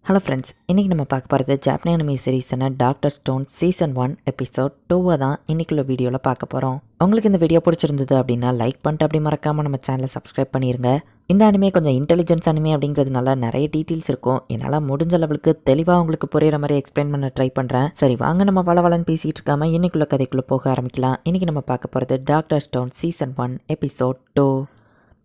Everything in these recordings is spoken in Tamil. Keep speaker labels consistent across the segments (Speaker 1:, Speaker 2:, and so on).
Speaker 1: ஹலோ ஃப்ரெண்ட்ஸ், இன்றைக்கி நம்ம பார்க்க போகிறது ஜாப்பனீஸ் அனிமே சீரீஸான டாக்டர் ஸ்டோன் சீசன் 1 எபிசோட் 2 தான் இன்றைக்குள்ள வீடியோவில் பார்க்க போகிறோம். உங்களுக்கு இந்த வீடியோ பிடிச்சிருந்தது அப்படின்னா லைக் பண்ணிட்டு அப்படி மறக்காமல் நம்ம சேனலை சப்ஸ்கிரைப் பண்ணிடுங்க. இந்த அனிமே கொஞ்சம் இன்டெலிஜென்ஸ் அனிமே அப்படிங்கிறதுனால நிறைய டீட்டெயில்ஸ் இருக்கும். என்னால் முடிஞ்ச லெவலுக்கு தெளிவாக உங்களுக்கு புரியுற மாதிரி எக்ஸ்பிளைன் பண்ண ட்ரை பண்ணுறேன். சரி வாங்க, நம்ம வளவலன்னு பேசிகிட்டு இருக்காமல் இன்னைக்குள்ள கதைக்குள்ளே போக ஆரம்பிக்கலாம். இன்றைக்கி நம்ம பார்க்க போகிறது டாக்டர் ஸ்டோன் சீசன் 1 எபிசோட் 2.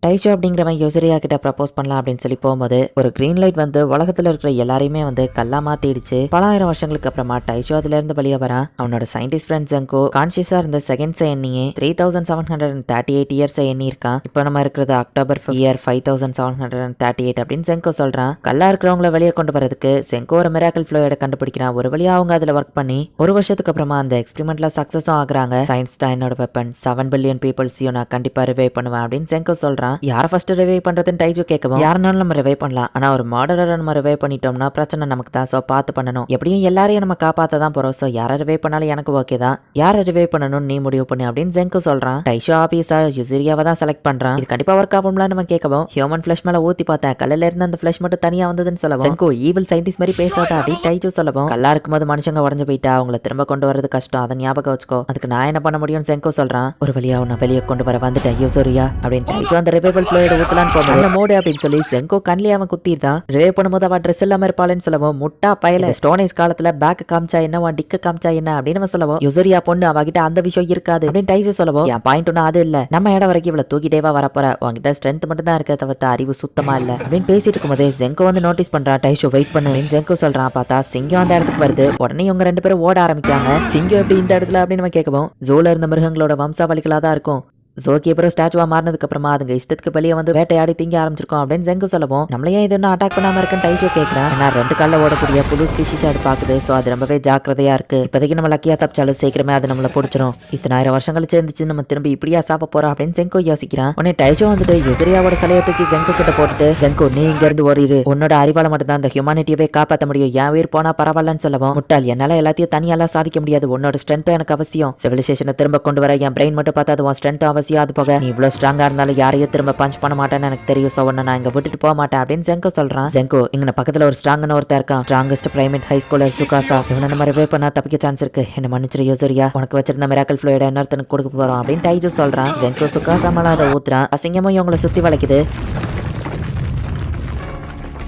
Speaker 1: டைஷோ அப்படிங்கிறவன் யோசரியா கிட்ட ப்ரப்போஸ் பண்ணலாம் அப்படின்னு சொல்லி போகும்போது ஒரு கிரீன் லைட் வந்து உலகத்துல இருக்கிற எல்லாரையுமே வந்து கல்லா மாத்திடுச்சு. பல ஆயிரம் வருஷங்களுக்கு அப்புறமா டைஷோ அதுல இருந்து வெளியே வரான். அவனோட சயின்டிஸ்ட் ஃப்ரெண்ட் ஜெங்கோ கான்சியஸா இருந்த செகண்ட்ஸ் எண்ணியே 3738 இயர்ஸ் எண்ணி இருக்கான். இப்போ நம்ம இருக்கிறது அக்டோபர் இயர் 5738 அப்படின்னு ஜெங்கோ சொல்றான். கல்லா இருக்கிறவங்கள வெளியே கொண்டு வரதுக்கு ஜெங்கோ ஒரு மிராக்கிள் ஃப்ளூயிட கண்டுபிடிக்கிறான். ஒரு வழியா அவங்க அதுல ஒர்க் பண்ணி ஒரு வருஷத்துக்கு அப்புறமா அந்த எக்ஸ்பெரிமெண்ட்ல சக்சஸும் ஆகுறாங்க. சயின்ஸ் தான் என்னோட வெப்பன், 7 பில்லியன் பீப்புள்ஸையும் நான் கண்டிப்பா ரிவைவ் பண்ணுவேன் அப்படின்னு ஜெங்கோ சொல்றான். யாரை ஃபர்ஸ்ட் ரிவைவ் பண்றதுன்னு டைஜோ கேட்கவும், யாருனாலும் நம்ம ரிவைவ் பண்ணலாம், ஆனா ஒரு மாடலரை நம்ம ரிவைவ் பண்ணிட்டோம்னா பிரச்சனை நமக்கு தான். சோ பார்த்து பண்ணணும். எப்படியும் எல்லாரையும் நம்ம காப்பாத்த தான் போறோம். சோ யாரை ரிவைவ் பண்ணாலும் எனக்கு ஓகே தான். யாரை ரிவைவ் பண்ணணும்னு நீ முடிவு பண்ணு அப்படின்னு ஜெங்கோ சொல்றான். டைஷோ ஆபீஸா யுசிரியாவை தான் செலக்ட் பண்றான். இது கண்டிப்பா ஒர்க் ஆகும்ல நம்ம கேட்கவும், ஹியூமன் ஃபிளஷ் மேல ஊத்தி பார்த்தேன், கல்லுல இருந்து அந்த ஃபிளஷ் மட்டும் தனியா வந்ததுன்னு சொல்லவும், ஜெங்கோ ஈவில் சயின்டிஸ்ட் மாதிரி பேசாட்டா அப்படின்னு டைஜோ சொல்லவும், கல்லா இருக்கும்போது மனுஷங்க உடஞ்சு போயிட்டா அவங்கள திரும்ப கொண்டு வரது கஷ்டம், அதை ஞாபகம் வச்சுக்கோ. அதுக்கு நான் என்ன பண்ண முடியும்னு ஜெங்கோ சொல்றான். ஒரு வழியா உன்னை வெளியே கொண்டு வர வந்துட்டேன் யுசிரியா அப்படின்னு டைஜோ அந்த ரிவைவல் ஃப்ளூயிட ஊத்தலான்னு போகும்போது மோடு அப்படின்னு சொல்லி ஜெங்கோ கண்ணிலே அவன் குத்திருந்தான். ரிவைவ் பண்ணும்போது அவன் ட்ரெஸ் இல்லாம இருப்பாளன்னு சொல்லவும், முட்டா பயல ஸ்டோனேஜ் காலத்துல பேக் காமிச்சா என்ன, அவன் டிக்க காமிச்சா என்ன அப்படின்னு சொல்லவும், யுசரியா பொண்ணு அவகிட்ட அந்த விஷயம் இருக்காது அப்படின்னு டைஜோ சொல்லவும், என் பாயிண்ட் ஒன்னும் அது இல்ல, நம்ம இடம் வரைக்கும் இவ்வளவு தூக்கிட்டேவா வரப்போற, உங்ககிட்ட ஸ்ட்ரென்த் மட்டும் தான் இருக்க தவிர்த்து அறிவு சுத்தமா இல்ல அப்படின்னு பேசிட்டு இருக்கும்போது ஜெங்கோ வந்து நோட்டீஸ் பண்றான். டைஷோ வெயிட் பண்ணு ஜெங்கோ சொல்றான். பார்த்தா சிங்கம் அந்த இடத்துக்கு வருது. உடனே இவங்க ரெண்டு பேரும் ஓட ஆரம்பிக்காங்க. சிங்கம் எப்படி இந்த இடத்துல அப்படின்னு நம்ம கேட்கவும், ஜூல இருந்த மிருகங்களோட வம்சாவளிகளா தான் இருக்கும். ஜோக்கி அப்புறம் ஸ்டாச்சுவா மாறினதுக்கு அப்புறமா அதுங்க இஷ்டத்துக்கு வெளியே வந்து வேட்டையாடி திங்க ஆரம்பிச்சிருக்கோம் அப்படின்னு ஜெங்கோ சொல்லவும், நம்மளையே இது ஒன்றும் அட்டாக் பண்ணாம இருக்குன்னு டைஷோ கேட்கறேன். ஏன்னா 2 காலில் ஓடக்கூடிய புது ஸ்பீஷிஸ் அது பாக்குது. சோ அது ரொம்பவே ஜாக்கிரதையா இருக்கு. இப்போதைக்கு நம்ம லக்கியா தப்பிச்சாலும் சீக்கிரமே அது நம்மள பிடிச்சிரும். இத்தனை ஆயிரம் வருஷம் கழிச்சு இருந்துச்சு நம்ம திரும்பி இப்படியா சாப்பிட போறோம் அப்படின்னு ஜெங்கோ யோசிக்கிறான். உடனே டைஷோ வந்துட்டு யுசரியாவோட சிலையை தூக்கி ஜெங்கோ கிட்ட போட்டுட்டு, ஜெங்கோ நீ இங்க இருந்து ஓடிரு, உன்னோட அறிவால மட்டும் தான் அந்த ஹியூமானிட்டியவே காப்பாற்ற முடியும், என் உயிர் போனா பரவாயில்லன்னு சொல்லவும், முட்டாள் என்னால எல்லாத்தையும் தனியாலாம் சாதிக்க முடியாது, உன்னோட ஸ்ட்ரென்த்தும் எனக்கு அவசியம், சிவிலைசேஷனை திரும்ப கொண்டு வர என் பிரெயின் மட்டும் பார்த்தா அது உன் ஸ்ட்ரென்த்தும் அவசியம், அது போக நீ ஸ்ட்ராங்கா இருந்தாலும் யாரையும் திரும்ப பஞ்ச் பண்ண மாட்டேன்னு எனக்கு தெரியும். சோ ஒன்னு நான் இங்க விட்டுட்டு போக மாட்டேன் அப்படின்னு ஜெங்கோ சொல்றான். ஜெங்கோ இங்க பக்கத்துல ஒரு ஸ்ட்ராங்கான ஒருத்தர் இருக்கான், ஸ்ட்ராங்கஸ்ட் பிரைமேட் ஹை ஸ்கூலர் சுகாசா, இவனை நம்ம ரிவைவ் பண்ணா தப்பிக்க சான்ஸ் இருக்கு, என்ன மன்னிச்சிரு யோசரியா, உனக்கு வச்சிருந்த மிராக்கிள் ஃப்ளூயிட இன்னொருத்தனுக்கு கொடுக்க போறோம் அப்படின்னு டைஜோ சொல்றான். ஜெங்கோ சுகாசா மேல அதை ஊத்துறான். அசிங்கமும் இவங்களை சுத்தி வளைக்குது.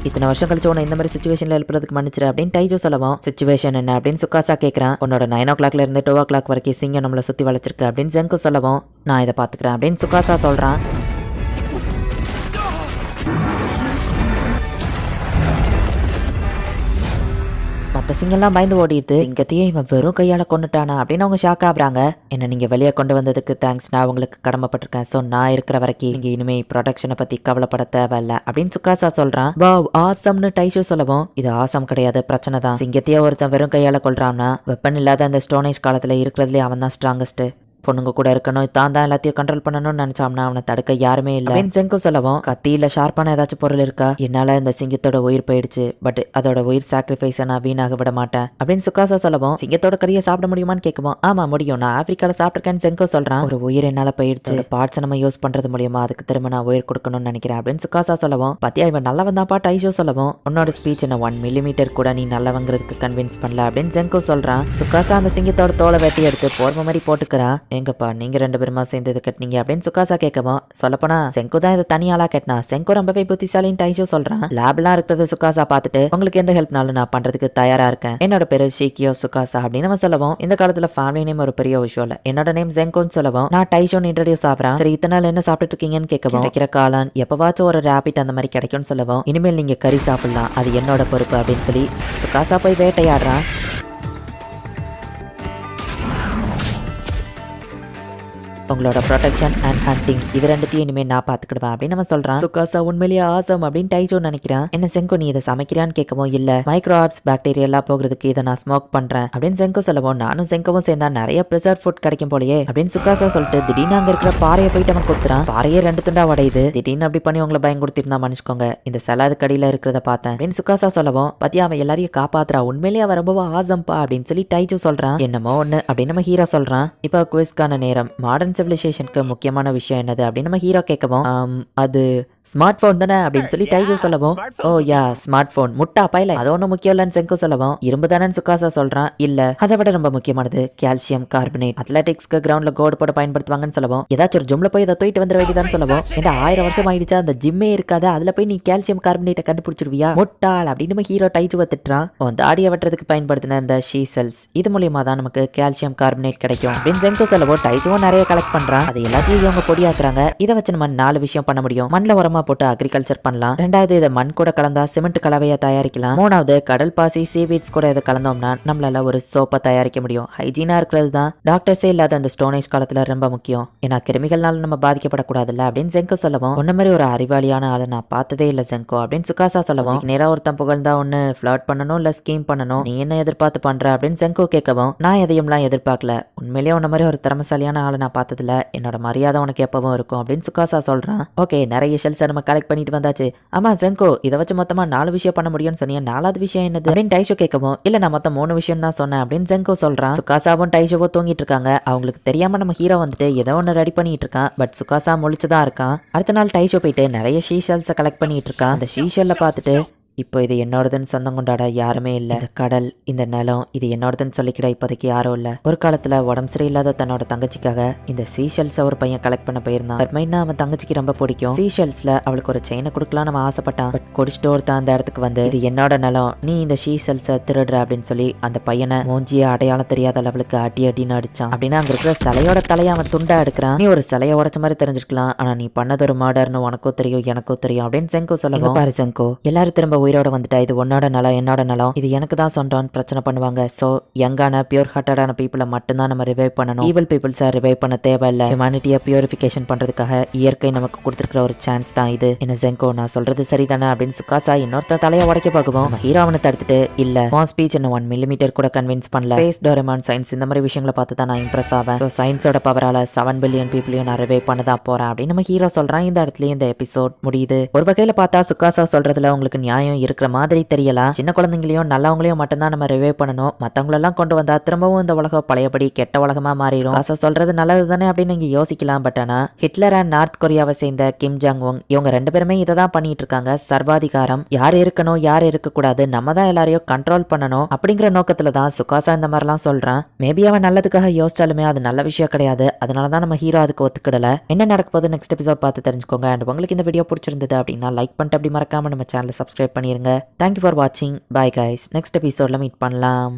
Speaker 1: இத்தனை வருஷம் கழிச்சு உன்னை இந்த மாதிரி சிச்சுவேஷன்ல எழுப்புறதுக்கு மன்னிச்சிரு அப்படின்னு டைஜோ சொல்லவும், சிச்சுவேஷன் என்ன அப்படின்னு சுகாசா கேட்கறான். உன்னோட 9 o'clockல இருந்து 2 o'clock வரைக்கும் சிங்கம் நம்மளை சுத்தி வளைச்சிருக்கு அப்படின்னு ஜெங்கோ சொல்லவும், நான் இதை பாத்துக்கிறேன் அப்படின்னு சுகாசா சொல்றான். மற்ற சிங்கெல்லாம் பயந்து ஓடிடுது. சிங்கத்தையே இவன் வெறும் கையால கொண்டுட்டானா அப்படின்னு அவங்க ஷாக் ஆகுறாங்க. என்ன நீங்க வெளியே கொண்டு வந்ததுக்கு தேங்க்ஸ், நான் உங்களுக்கு கடமைப்பட்டிருக்கேன். சோ நான் இருக்கிற வரைக்கும் இங்க இனிமே ப்ரொடெக்ஷனை பத்தி கவலைப்பட தேவையில்ல அப்படின்னு சுகாசா சொல்றான். வாவ் ஆசம்னு டைஷோ சொல்லவும், இது ஆசம் கிடையாது, பிரச்சனை தான். சிங்கத்தையே ஒருத்தன் வெறும் கையால கொள்றான்னா வெப்பன் இல்லாத அந்த ஸ்டோனேஜ் காலத்துல இருக்கிறதுலே அவன் தான் ஸ்ட்ராங்கஸ்ட். பொண்ணுங்க கூட இருக்கணும், தான் எல்லாத்தையும் கண்ட்ரோல் பண்ணணும்னு நினைச்சாம்னா அவனை தடுக்க யாருமே இல்ல அப்படின்னு ஜெங்கோ சொல்லவும், கத்தியில ஷார்ப்பான ஏதாச்சும் பொருள் இருக்கா, என்னால இந்த சிங்கத்தோட உயிர் போயிடுச்சு, பட் அதோட உயிர் சாக்ரிஃபைஸை நான் வீணாக விட மாட்டேன் அப்படின்னு சுகாசா சொல்லவும், சிங்கத்தோட கறியை சாப்பிட முடியுமான்னு கேட்கவும், ஆமா முடியும், நான் ஆப்பிரிக்கால சாப்பிட்டிருக்கேன்னு ஜெங்கோ சொல்றான். ஒரு உயிர் என்னால போயிடுச்சு, பார்ட்ஸ் நம்ம யூஸ் பண்றது மூலியமா அதுக்கு திரும்ப நான் உயிர் கொடுக்கணும்னு நினைக்கிறேன் அப்படின்னு சுகாசா சொல்லவும், பத்தியா இவன் நல்லவன் தான்ப்பா டைஷோ சொல்லவும், உன்னோட ஸ்பீச் என்ன 1 millimeter கூட நீ நல்லவங்கிறதுக்கு கன்வின்ஸ் பண்ணல அப்படின்னு ஜெங்கோ சொல்றான். சுகாசா அந்த சிங்கத்தோட தோலை வெட்டி எடுத்து போர்ம மாதிரி போட்டுக்கிறான். எங்கப்பா நீங்க 2 பேருமா சேர்ந்து இதை கட்டினீங்க அப்படின்னு சுகாசா கேட்கவும், சொல்லப்போனா செங்கோ தான் இதை தனியாளா கட்டினா, செங்கோ ரொம்பவே புத்திசாலின்னு டைஷோ சொல்றான். லேப்லாம் இருக்கிறது சுகாசா பார்த்துட்டு, உங்களுக்கு எந்த ஹெல்ப்னாலும் நான் பண்றதுக்கு தயாரா இருக்கேன், என்னோட பேரு ஷீக்கியோ சுகாசா அப்படின்னு நம்ம சொல்லவும், இந்த காலத்துல ஃபேமிலி நேம் ஒரு பெரிய விஷயம் இல்ல, என்னோட நேம் ஜெங்கோன்னு சொல்லவும், நான் டைஷோன்னு இன்ட்ரோடியூஸ் ஆகிறேன். சரி இத்தனை நாள் என்ன சாப்பிட்டு இருக்கீங்கன்னு கேட்கவும், கிடைக்கிற காளான் எப்பவாச்சும் ஒரு ரேபிட் அந்த மாதிரி கிடைக்கும்னு சொல்லவும், இனிமேல் நீங்க கறி சாப்பிடலாம், அது என்னோட பொறுப்பு அப்படின்னு சொல்லி சுகாசா போய் வேட்டையாடுறான். உங்களோட ப்ரொடெக்ஷன் அண்ட் ஹண்டிங் இது ரெண்டுத்தையும் இனிமே நான் பாத்துக்கிடுவேன் அப்படின்னு நம்ம சொல்றான். சுகாசா உண்மையிலேயே ஆசம் அப்படின்னு டைஜோ நினைக்கிறான். என்ன செங்கோ நீ இதை சமைக்கிறான்னு கேட்கவும், இல்ல மைக்ரோ ஆர்ட்ஸ் பாக்டீரியா எல்லாம் போகிறதுக்கு இதை நான் ஸ்மோக் பண்றேன் அப்படின்னு செங்கோ சொல்லவும், நானும் செங்கோவும் சேர்ந்தா நிறைய ப்ரிசர்வ் ஃபுட் கிடைக்கும் போலயே அப்படின்னு சுகாசா சொல்லிட்டு திடீர்னு அங்க இருக்கிற பாறையை போயிட்டு அவன் குத்துறான். பாறையே 2 துண்டா உடையுது. திடீர்னு அப்படி பண்ணி உங்களை பயன்படுத்திருந்தா மன்னிச்சுக்கோங்க, இந்த சலாது கடியில இருக்கிறத பார்த்தேன் அப்படின்னு சுகாசா சொல்லவும், பத்தியா அவன் எல்லாரையும் காப்பாத்துறா, உண்மையிலேயே அவன் ரொம்ப ஆசம்பா அப்படின்னு சொல்லி டைஜோ சொல்றான். என்னமோ ஒண்ணு அப்படின்னு நம்ம ஹீரோ சொல்றான். இப்போ குவிஸ்கான நேரம். மாடர்ன் சிவிலைசேஷனுக்கு முக்கியமான விஷயம் என்னது அப்படின்னு நம்ம ஹீரோ கேட்கவும், அது ஸ்மார்ட் போன் தானே அப்படின்னு சொல்லி டைஜோ சொல்லவும், ஓ யா ஸ்மார்ட் போன் முட்டா பையல அது ஒன்றும் முக்கியம் இல்லைன்னு செங்கோ சொல்லவும், இரும்பு தானே சுகாசா சொல்றான். இல்ல அதை விட ரொம்ப முக்கியமானது கால்சியம் கார்பனேட், அத்லெட்டிக்ஸ்க்கு கிரவுண்ட்ல கோடு போட பயன்படுத்துவாங்கன்னு சொல்லவும், ஏதாச்சும் ஒரு ஜிம்ல போய் இதை தூக்கிட்டு வந்துட வேண்டியதான்னு சொல்லவும், இந்த 1000 வருஷம் ஆயிடுச்சா அந்த ஜிம்மே இருக்காது, அதுல போய் நீ கால்சியம் கார்பனேட்டை கண்டுபிடிச்சிருவியா முட்டாள் அப்படின்னு ஹீரோ டைஜுவை திட்டுறான். உன் தாடியை வெட்டுறதுக்கு பயன்படுத்தின இந்த ஷீ செல்ஸ் இது மூலியமா தான் நமக்கு கால்சியம் கார்பனேட் கிடைக்கும் அப்படின்னு செங்கோ சொல்லவும், டைஜுவும் நிறைய கலெக்ட் பண்றான். அது எல்லாத்தையும் இவங்க பொடியாக்குறாங்க. இதை வச்சு நம்ம 4 விஷயம் பண்ண முடியும். மண்ணில் உரமா போட்டு அக்ரிகல்ச்சர் பண்ணலாம். 2வது இதை மண் கூட கலந்தா சிமெண்ட் கலவையை தயாரிக்கலாம். 3வது கடல் பாசி சீவீட்ஸ் கூட இதை கலந்தோம்னா நம்மளால ஒரு சோப்பை தயாரிக்க முடியும். ஹைஜீனா இருக்கிறது தான் டாக்டர்ஸே இல்லாத அந்த ஸ்டோனேஜ் காலத்துல ரொம்ப முக்கியம். ஏன்னா கிருமிகள்னால நம்ம பாதிக்கப்படக்கூடாதுல்ல அப்படின்னு செங்கோ சொல்லவும், உன்ன மாதிரி ஒரு அறிவாளியான ஆளை நான் பார்த்ததே இல்லை செங்கோ அப்படின்னு சுகாசா சொல்லவும், நேரா ஒருத்தன் புகழ்ந்தா ஒன்னு ஃபிளர்ட் பண்ணணும் இல்ல ஸ்கீம் பண்ணணும், நீ என்ன எதிர்பார்த்து பண்ற அப்படின்னு செங்கோ கேட்கவும், நான் எதையும்லாம் எதிர்பார்க்கல, உண்மையிலேயே உன்ன மாதிரி ஒரு திறமசாலியான ஆளை நான் பார்த்ததில்ல, என்னோட மரியாதை உனக்கு எப்பவும் இருக்கும் அப்படின்னு சுகாசா சொல்றான். ஓகே நிறைய ஷெல்ஸை நம்ம கலெக்ட் பண்ணிட்டு வந்தாச்சு. ஆமா செங்கோ இதை வச்சு மொத்தமா 4 விஷயம் பண்ண முடியும்னு சொன்னீங்க, 4வது விஷயம் என்னது அப்படின்னு டைஷோ கேட்கவும், இல்ல நான் மொத்தம் 3 விஷயம் தான் சொன்னேன் அப்படின்னு செங்கோ சொல்றான். சுகாசாவும் டைஷோவும் தூங்கிட்டு இருக்காங்க. அவங்களுக்கு தெரியாம நம்ம ஹீரோ வந்துட்டு ஏதோ ஒன்று ரெடி பண்ணிட்டு இருக்கான். பட் சுகாசா முழிச்சுதான் இருக்கான். அடுத்த நாள் டைஷோ போயிட்டு நிறைய ஷீஷல்ஸை கலெக்ட் பண்ணிட்டு இருக்கான். அந்த ஷீஷல்ல பார்த்துட்டு, இப்போ இது என்னோடதுன்னு சொந்தம் கொண்டாட யாருமே இல்லை, இந்த கடல் இந்த நிலம் இது என்னோடதுன்னு சொல்லிக்கிட இப்போதைக்கு யாரும் இல்லை. ஒரு காலத்துல உடம்பு சரியில்லாத தன்னோட தங்கச்சிக்காக இந்த சீஷல்ஸ் ஒரு பையன் கலெக்ட் பண்ண போயிருந்தான். பட் மெயினா அவன் தங்கச்சிக்கு ரொம்ப பிடிக்கும். சீஷல்ஸ்ல அவளுக்கு ஒரு செயினை கொடுக்கலாம் நம்ம ஆசைப்பட்டான். பட் குடிச்சிட்டு ஒருத்தான் அந்த இடத்துக்கு வந்து, இது என்னோட நிலம் நீ இந்த ஷீஷல்ஸை திருடுற அப்படின்னு சொல்லி அந்த பையனை மூஞ்சிய அடையாளம் தெரியாத அளவுக்கு அடின்னு அடிச்சான். அப்படின்னா அங்க இருக்கிற சிலையோட தலையை அவன் துண்டா எடுக்கிறான். நீ ஒரு சிலையை உடைச்ச மாதிரி தெரிஞ்சிருக்கலாம், ஆனா நீ பண்ணது ஒரு மர்டர்னு உனக்கும் தெரியும் எனக்கும் தெரியும் அப்படின்னு செங்கோ சொல்லுங்க. பாரு செங்கோ எல்லாரும் திரும்ப உயிரோட வந்துட்டா இது உன்னோட நலம் என்னோட நலம் இது எனக்கு தான் சொந்தம்னு பிரச்சனை பண்ணுவாங்க. சோ யங்கான பியூர் ஹார்ட்டடான பீப்புளை மட்டும்தான் நம்ம ரிவைவ் பண்ணணும். ஈவல் பீப்புள்ஸை ரிவைவ் பண்ண தேவையில்லை. ஹியூமனிட்டியை பியூரிஃபிகேஷன் பண்றதுக்காக இயற்கை நமக்கு கொடுத்துருக்கிற ஒரு சான்ஸ் தான் இது. என்ன செங்கோ நான் சொல்றது சரிதானே அப்படின்னு சுகாசா இன்னொருத்த தலையை உடைக்க பார்க்குவோம். ஹீரோவனை தடுத்துட்டு, இல்ல உன் ஸ்பீச் என்ன 1 மில்லிமீட்டர் கூட கன்வின்ஸ் பண்ணல. ஸ்பேஸ் டோரேமான் சயின்ஸ் இந்த மாதிரி விஷயங்களை பார்த்து தான் நான் இம்ப்ரெஸ் ஆவேன். ஸோ சயின்ஸோட பவரால 7 பில்லியன் பீப்புளையும் நான் ரிவைவ் பண்ண தான் போறேன் அப்படின்னு நம்ம ஹீரோ சொல்றான். இந்த இடத்துல இந்த எபிசோட் முடியுது. ஒரு வகையில பார்த்தா சுகாசா சொல்றதுல உங்களுக்கு நியாயம் இருக்கிற மாதிரி தெரியலாம். சின்ன குழந்தைங்களையும் நல்லவங்களையும் மட்டும்தான் நம்ம ரிவைவ் பண்ணணும். மத்தவங்களெல்லாம் கொண்டு வந்தா திரும்பவும் இந்த உலகம் பழையபடி கெட்ட உலகமா மாறிடும். சுகாசா சொல்றது நல்லது தானே அப்படின்னு நீங்க யோசிக்கலாம். பட் ஆனா ஹிட்லர் அண்ட் நார்த் கொரியாவை சேர்ந்த கிம் ஜாங் உங் இவங்க 2 பேருமே இதை தான் பண்ணிட்டு இருக்காங்க. சர்வாதிகாரம் யார் இருக்கணும் யார் இருக்க கூடாது, நம்ம தான் எல்லாரையும் கண்ட்ரோல் பண்ணணும் அப்படிங்கிற நோக்கத்துல தான் சுகாசா இந்த மாதிரிலாம் சொல்றான். மேபி அவன் நல்லதுக்காக யோசிச்சாலுமே அது நல்ல விஷயம் கிடையாது. அதனாலதான் நம்ம ஹீரோ அதுக்கு ஒத்துக்கிடல. என்ன நடக்க போகுது நெக்ஸ்ட் எபிசோட் பார்த்து தெரிஞ்சுக்கோங்க. அண்ட் உங்களுக்கு இந்த வீடியோ பிடிச்சிருந்தது அப்படின்னா லைக் பண்ணிட்டு அப்படி மறக்காம நம்ம சேனலை சப்ஸ்கிரைப் பண்ணிருங்க. தேங்க்யூ ஃபார் வாட்சிங். Bye guys. நெக்ஸ்ட் எபிசோட்ல மீட் பண்ணலாம்.